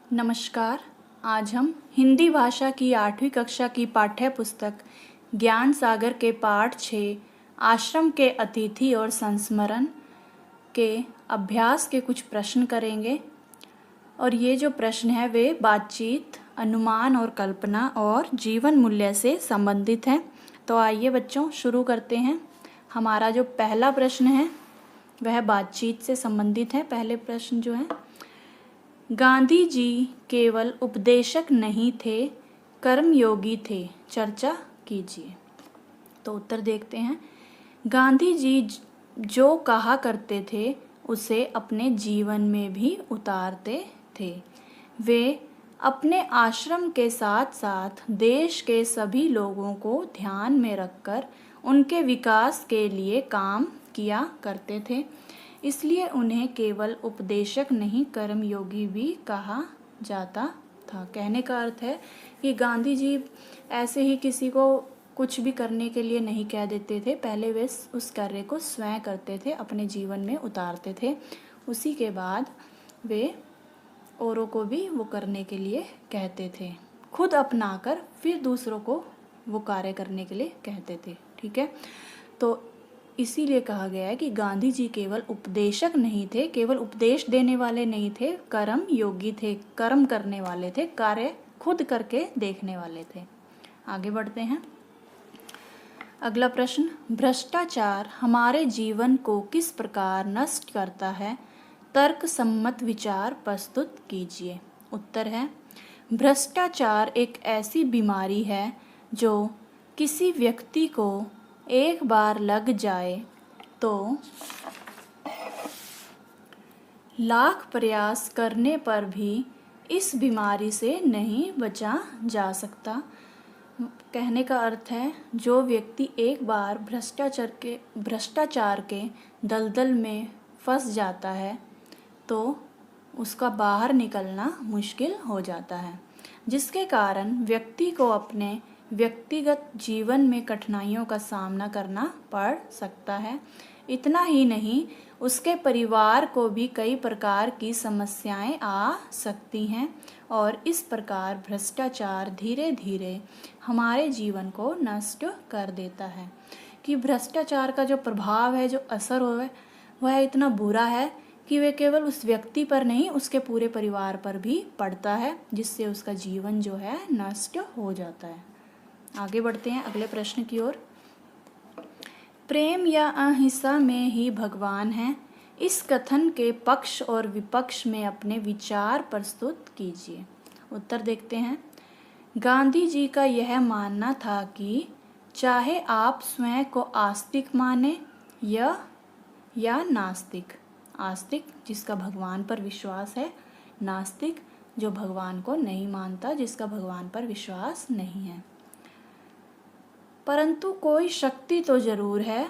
नमस्कार। आज हम हिंदी भाषा की 8वीं कक्षा की पाठ्य पुस्तक ज्ञान सागर के पाठ 6 आश्रम के अतिथि और संस्मरण के अभ्यास के कुछ प्रश्न करेंगे। और ये जो प्रश्न है वे बातचीत, अनुमान और कल्पना और जीवन मूल्य से संबंधित हैं। तो आइए बच्चों शुरू करते हैं। हमारा जो पहला प्रश्न है वह बातचीत से संबंधित है। पहले प्रश्न जो है, गांधी जी केवल उपदेशक नहीं थे, कर्मयोगी थे, चर्चा कीजिए। तो उत्तर देखते हैं। गांधी जी जो कहा करते थे उसे अपने जीवन में भी उतारते थे। वे अपने आश्रम के साथ साथ देश के सभी लोगों को ध्यान में रखकर उनके विकास के लिए काम किया करते थे। इसलिए उन्हें केवल उपदेशक नहीं कर्मयोगी भी कहा जाता था। कहने का अर्थ है कि गांधी जी ऐसे ही किसी को कुछ भी करने के लिए नहीं कह देते थे। पहले वे उस कार्य को स्वयं करते थे, अपने जीवन में उतारते थे। उसी के बाद वे औरों को भी वो करने के लिए कहते थे, खुद अपनाकर फिर दूसरों को वो कार्य करने के लिए कहते थे। ठीक है, तो इसीलिए कहा गया है कि गांधी जी केवल उपदेशक नहीं थे, केवल उपदेश देने वाले नहीं थे, कर्म योगी थे, कर्म करने वाले थे, कार्य खुद करके देखने वाले थे। आगे बढ़ते हैं। अगला प्रश्न, भ्रष्टाचार हमारे जीवन को किस प्रकार नष्ट करता है? तर्क सम्मत विचार प्रस्तुत कीजिए। उत्तर है, भ्रष्टाचार एक ऐसी बीमारी है जो किसी व्यक्ति को एक बार लग जाए तो लाख प्रयास करने पर भी इस बीमारी से नहीं बचा जा सकता। कहने का अर्थ है, जो व्यक्ति एक बार भ्रष्टाचार के दलदल में फंस जाता है तो उसका बाहर निकलना मुश्किल हो जाता है, जिसके कारण व्यक्ति को अपने व्यक्तिगत जीवन में कठिनाइयों का सामना करना पड़ सकता है। इतना ही नहीं, उसके परिवार को भी कई प्रकार की समस्याएं आ सकती हैं और इस प्रकार भ्रष्टाचार धीरे धीरे हमारे जीवन को नष्ट कर देता है। कि भ्रष्टाचार का जो प्रभाव है, जो असर हो वह इतना बुरा है कि वे केवल उस व्यक्ति पर नहीं, उसके पूरे परिवार पर भी पड़ता है, जिससे उसका जीवन जो है नष्ट हो जाता है। आगे बढ़ते हैं अगले प्रश्न की ओर। प्रेम या अहिंसा में ही भगवान है, इस कथन के पक्ष और विपक्ष में अपने विचार प्रस्तुत कीजिए। उत्तर देखते हैं। गांधी जी का यह मानना था कि चाहे आप स्वयं को आस्तिक माने या नास्तिक, आस्तिक जिसका भगवान पर विश्वास है, नास्तिक जो भगवान को नहीं मानता, जिसका भगवान पर विश्वास नहीं है, परंतु कोई शक्ति तो जरूर है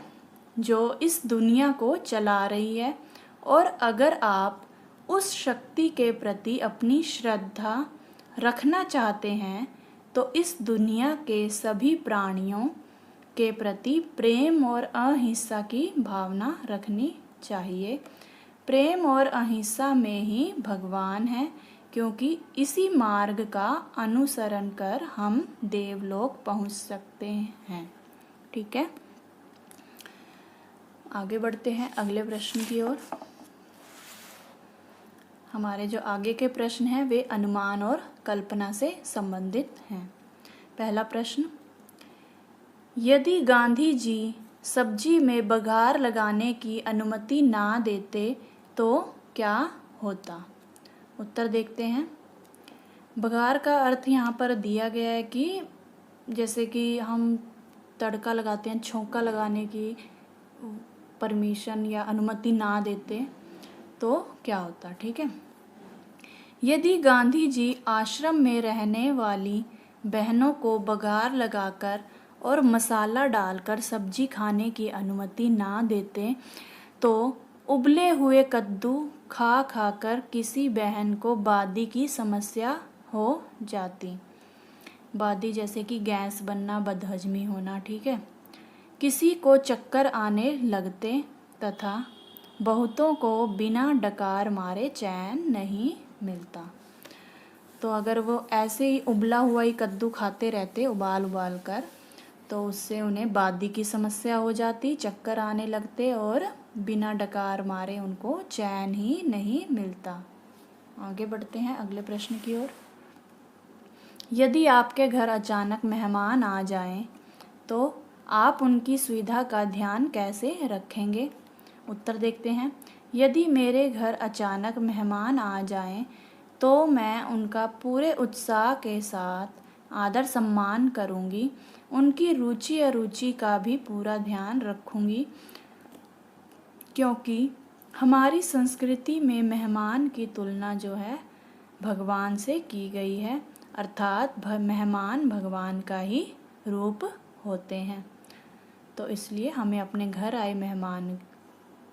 जो इस दुनिया को चला रही है, और अगर आप उस शक्ति के प्रति अपनी श्रद्धा रखना चाहते हैं तो इस दुनिया के सभी प्राणियों के प्रति प्रेम और अहिंसा की भावना रखनी चाहिए। प्रेम और अहिंसा में ही भगवान है, क्योंकि इसी मार्ग का अनुसरण कर हम देवलोक पहुंच सकते हैं। ठीक है, आगे बढ़ते हैं अगले प्रश्न की ओर। हमारे जो आगे के प्रश्न हैं वे अनुमान और कल्पना से संबंधित हैं। पहला प्रश्न, यदि गांधी जी सब्जी में बघार लगाने की अनुमति ना देते तो क्या होता? उत्तर देखते हैं। बघार का अर्थ यहाँ पर दिया गया है कि जैसे कि हम तड़का लगाते हैं, छौंका लगाने की परमिशन या अनुमति ना देते तो क्या होता। ठीक है, यदि गांधी जी आश्रम में रहने वाली बहनों को बघार लगाकर और मसाला डालकर सब्जी खाने की अनुमति ना देते तो उबले हुए कद्दू खा खाकर किसी बहन को बादी की समस्या हो जाती। बादी जैसे कि गैस बनना, बदहजमी होना। ठीक है, किसी को चक्कर आने लगते तथा बहुतों को बिना डकार मारे चैन नहीं मिलता। तो अगर वो ऐसे ही उबला हुआ ही कद्दू खाते रहते उबाल उबाल कर, तो उससे उन्हें बादी की समस्या हो जाती, चक्कर आने लगते और बिना डकार मारे उनको चैन ही नहीं मिलता। आगे बढ़ते हैं अगले प्रश्न की ओर। यदि आपके घर अचानक मेहमान आ जाएं, तो आप उनकी सुविधा का ध्यान कैसे रखेंगे? उत्तर देखते हैं। यदि मेरे घर अचानक मेहमान आ जाएं, तो मैं उनका पूरे उत्साह के साथ आदर सम्मान करूंगी। उनकी रुचि अरुचि का भी पूरा ध्यान रखूंगी, क्योंकि हमारी संस्कृति में मेहमान की तुलना जो है भगवान से की गई है, अर्थात मेहमान भगवान का ही रूप होते हैं। तो इसलिए हमें अपने घर आए मेहमान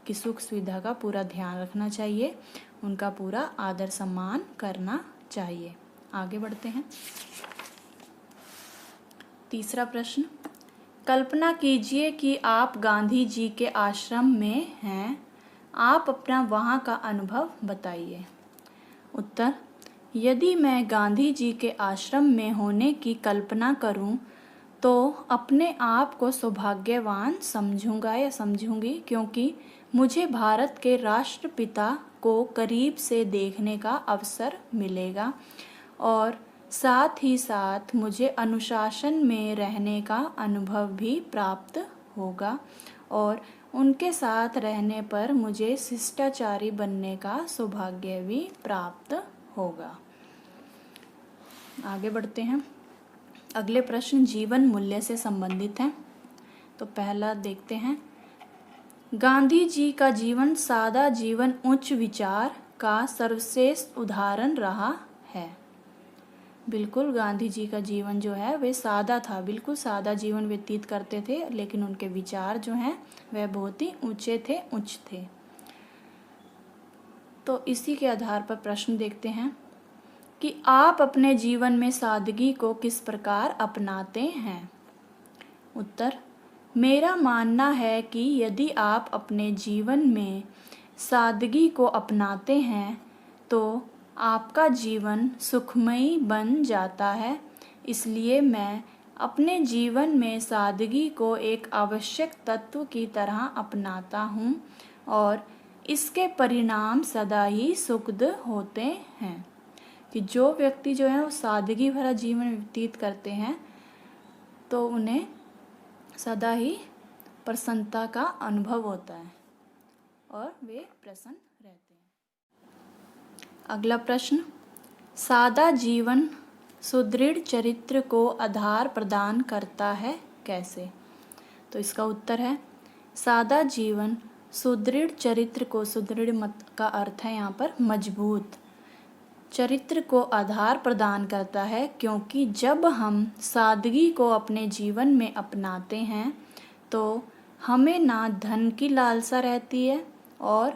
की सुख सुविधा का पूरा ध्यान रखना चाहिए, उनका पूरा आदर सम्मान करना चाहिए। आगे बढ़ते हैं। तीसरा प्रश्न, कल्पना कीजिए कि आप गांधी जी के आश्रम में हैं। आप अपना वहाँ का अनुभव बताइए। उत्तर, यदि मैं गांधी जी के आश्रम में होने की कल्पना करूं, तो अपने आप को सौभाग्यवान समझूंगा या समझूंगी, क्योंकि मुझे भारत के राष्ट्रपिता को करीब से देखने का अवसर मिलेगा और साथ ही साथ मुझे अनुशासन में रहने का अनुभव भी प्राप्त होगा और उनके साथ रहने पर मुझे शिष्टाचारी बनने का सौभाग्य भी प्राप्त होगा। आगे बढ़ते हैं। अगले प्रश्न जीवन मूल्य से संबंधित हैं। तो पहला देखते हैं, गांधी जी का जीवन सादा जीवन उच्च विचार का सर्वश्रेष्ठ उदाहरण रहा है। बिल्कुल, गांधी जी का जीवन जो है वे सादा था, बिल्कुल सादा जीवन व्यतीत करते थे, लेकिन उनके विचार जो हैं वह बहुत ही ऊंचे थे, उच्च थे। तो इसी के आधार पर प्रश्न देखते हैं कि आप अपने जीवन में सादगी को किस प्रकार अपनाते हैं? उत्तर, मेरा मानना है कि यदि आप अपने जीवन में सादगी को अपनाते हैं तो आपका जीवन सुखमयी बन जाता है। इसलिए मैं अपने जीवन में सादगी को एक आवश्यक तत्व की तरह अपनाता हूँ और इसके परिणाम सदा ही सुखद होते हैं। कि जो व्यक्ति जो है वो सादगी भरा जीवन व्यतीत करते हैं तो उन्हें सदा ही प्रसन्नता का अनुभव होता है और वे प्रसन्न रहते हैं। अगला प्रश्न, सादा जीवन सुदृढ़ चरित्र को आधार प्रदान करता है कैसे? तो इसका उत्तर है, सादा जीवन सुदृढ़ चरित्र को, सुदृढ़ मत का अर्थ है यहाँ पर मजबूत, चरित्र को आधार प्रदान करता है, क्योंकि जब हम सादगी को अपने जीवन में अपनाते हैं तो हमें ना धन की लालसा रहती है और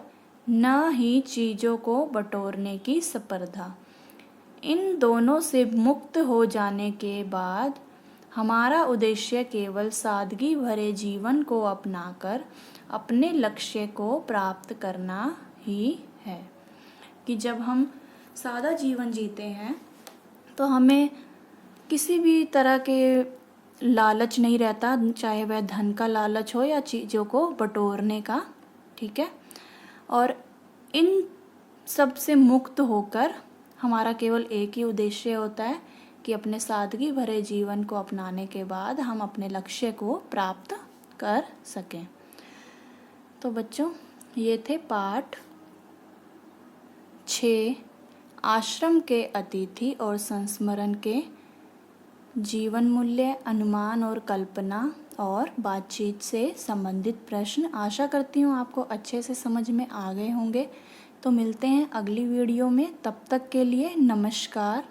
न ही चीज़ों को बटोरने की स्पर्धा। इन दोनों से मुक्त हो जाने के बाद हमारा उद्देश्य केवल सादगी भरे जीवन को अपनाकर अपने लक्ष्य को प्राप्त करना ही है। कि जब हम सादा जीवन जीते हैं तो हमें किसी भी तरह के लालच नहीं रहता, चाहे वह धन का लालच हो या चीज़ों को बटोरने का, ठीक है। और इन सब से मुक्त होकर हमारा केवल एक ही उद्देश्य होता है कि अपने सादगी भरे जीवन को अपनाने के बाद हम अपने लक्ष्य को प्राप्त कर सकें। तो बच्चों, ये थे पाठ 6 आश्रम के अतिथि और संस्मरण के जीवन मूल्य, अनुमान और कल्पना और बातचीत से संबंधित प्रश्न। आशा करती हूँ आपको अच्छे से समझ में आ गए होंगे। तो मिलते हैं अगली वीडियो में, तब तक के लिए नमस्कार।